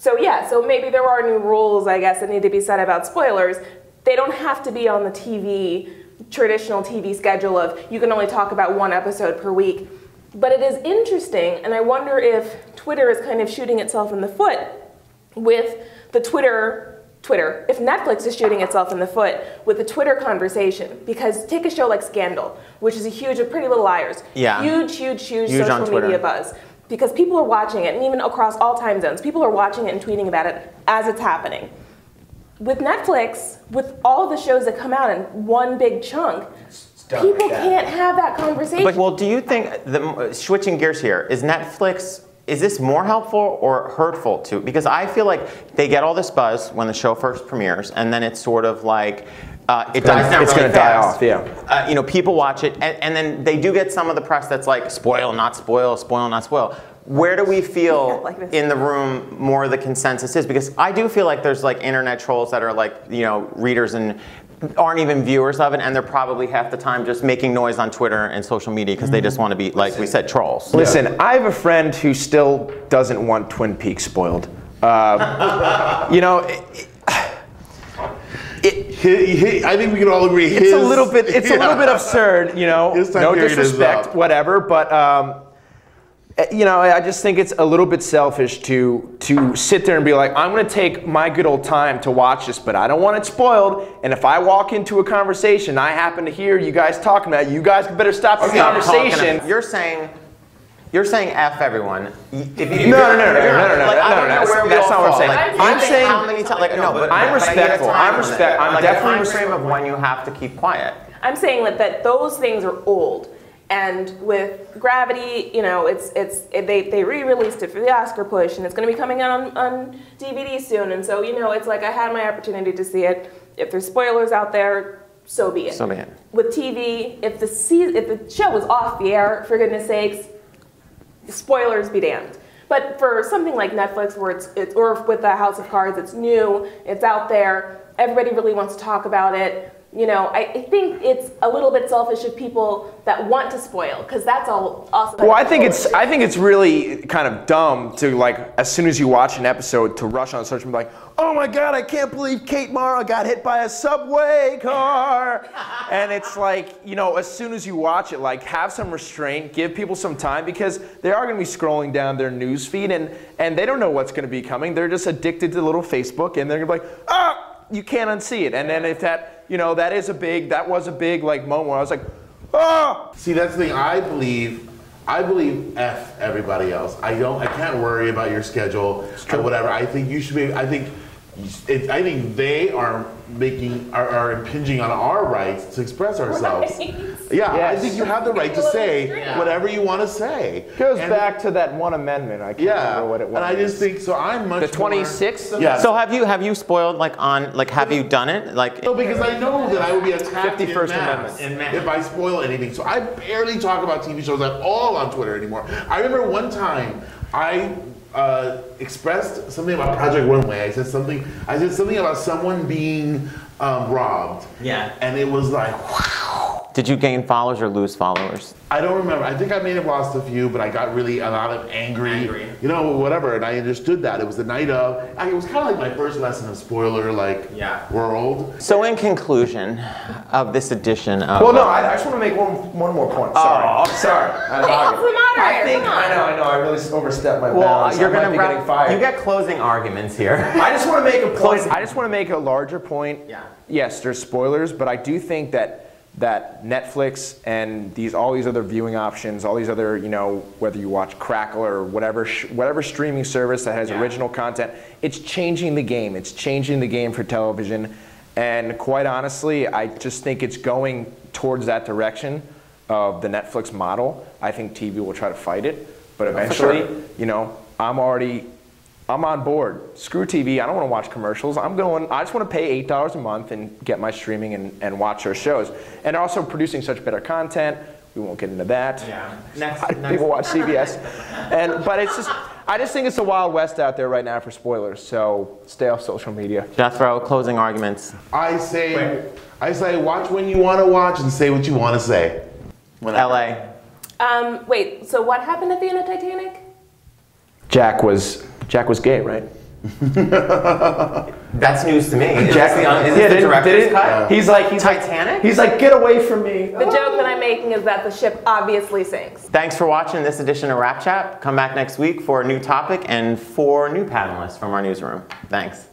So yeah, so maybe there are new rules, I guess, that need to be said about spoilers. They don't have to be on the traditional TV schedule of you can only talk about one episode per week. But it is interesting, and I wonder if Twitter is kind of shooting itself in the foot with the if Netflix is shooting itself in the foot with the Twitter conversation. Because take a show like Scandal, which is a huge, Pretty Little Liars. Yeah. Huge social media buzz. Because people are watching it, and even across all time zones, people are watching it and tweeting about it as it's happening. With Netflix, with all the shows that come out in one big chunk, people can't have that conversation. But, well, do you think, switching gears here, is this more helpful or hurtful to? Because I feel like they get all this buzz when the show first premieres, and then it's sort of like, it dies down. It's going to die off, yeah. You know, people watch it, and then they do get some of the press that's like, spoil, not spoil, spoil, not spoil. Where do we feel in the room more the consensus is? Because I do feel like there's like internet trolls that are like, you know, readers and aren't even viewers of it, and they're probably half the time just making noise on Twitter and social media because they just want to be, like we said, trolls. Listen, I have a friend who still doesn't want Twin Peaks spoiled. You know, I think we can all agree. It's a little bit absurd. You know, no disrespect, whatever, but. You know, I just think it's a little bit selfish to sit there and be like, I'm going to take my good old time to watch this, but I don't want it spoiled. And if I walk into a conversation, I happen to hear you guys talking about it, you guys better stop the conversation. You're saying F everyone. No. That's not what I'm saying. I'm saying how many times? Like, no, but I'm respectful. I'm definitely respectful of when you have to keep quiet. I'm saying that those things are old. And with Gravity, you know, they re-released it for the Oscar push, and it's going to be coming out on DVD soon. And so, you know, it's like I had my opportunity to see it. If there's spoilers out there, so be it. So be it. With TV, if the show was off the air, for goodness sakes, spoilers be damned. But for something like Netflix, where or with the House of Cards, it's new, it's out there, everybody really wants to talk about it. You know, I think it's a little bit selfish of people that want to spoil, because that's all awesome. Well, I think it's really kind of dumb to, like, as soon as you watch an episode, to rush on social media, like, oh my God, I can't believe Kate Mara got hit by a subway car. And it's like, you know, as soon as you watch it, like, have some restraint, give people some time, because they are going to be scrolling down their news feed, and they don't know what's going to be coming. They're just addicted to little Facebook, and they're going to be like, ah, you can't unsee it. And then if that, you know, that was a big like moment where I was like, oh. See, that's the thing. I believe F everybody else. I can't worry about your schedule or whatever. I think you should be. I think they are impinging on our rights to express ourselves. Yeah, yes. I think you have the right to say whatever you want to say. Goes back to that one amendment. I can't remember what it was. And I just think so. I'm much the 26th. Yeah. So have you spoiled have you done it No, because I know that I would be attacked 51st Amendment if I spoil anything. So I barely talk about TV shows at all on Twitter anymore. I remember one time I expressed something about Project Runway. I said something about someone being robbed. Yeah. And it was like, wow. Did you gain followers or lose followers? I don't remember. I think I may have lost a few, but I got really a lot of angry, you know, whatever. And I understood that. It was the night of. It was kind of like my first lesson of spoiler, world. So in conclusion of this edition of... Well, no, I just want to make one more point. Sorry. I know. I really overstepped my bounds. You're going to getting fired. You get closing arguments here. I just want to make a point. I just want to make a larger point. Yeah. Yes, there's spoilers, but I do think that Netflix and all these other viewing options, all these other, you know, whether you watch Crackle or whatever streaming service that has original content, it's changing the game. It's changing the game for television, and quite honestly, I just think it's going towards that direction of the Netflix model. I think TV will try to fight it, but eventually, you know, I'm on board. Screw TV. I don't want to watch commercials. I just want to pay $8 a month and get my streaming and watch our shows. And also producing such better content. We won't get into that. Yeah. Next. People watch CBS. But I just think it's the Wild West out there right now for spoilers. So stay off social media. Jethro, closing arguments. I say watch when you want to watch and say what you want to say. LA. Wait. So what happened at the end of Titanic? Jack was gay, right? That's news to me. Is this the director's cut? He's like Titanic? He's like, get away from me. The joke that I'm making is that the ship obviously sinks. Thanks for watching this edition of WrapChat. Come back next week for a new topic and 4 new panelists from our newsroom. Thanks.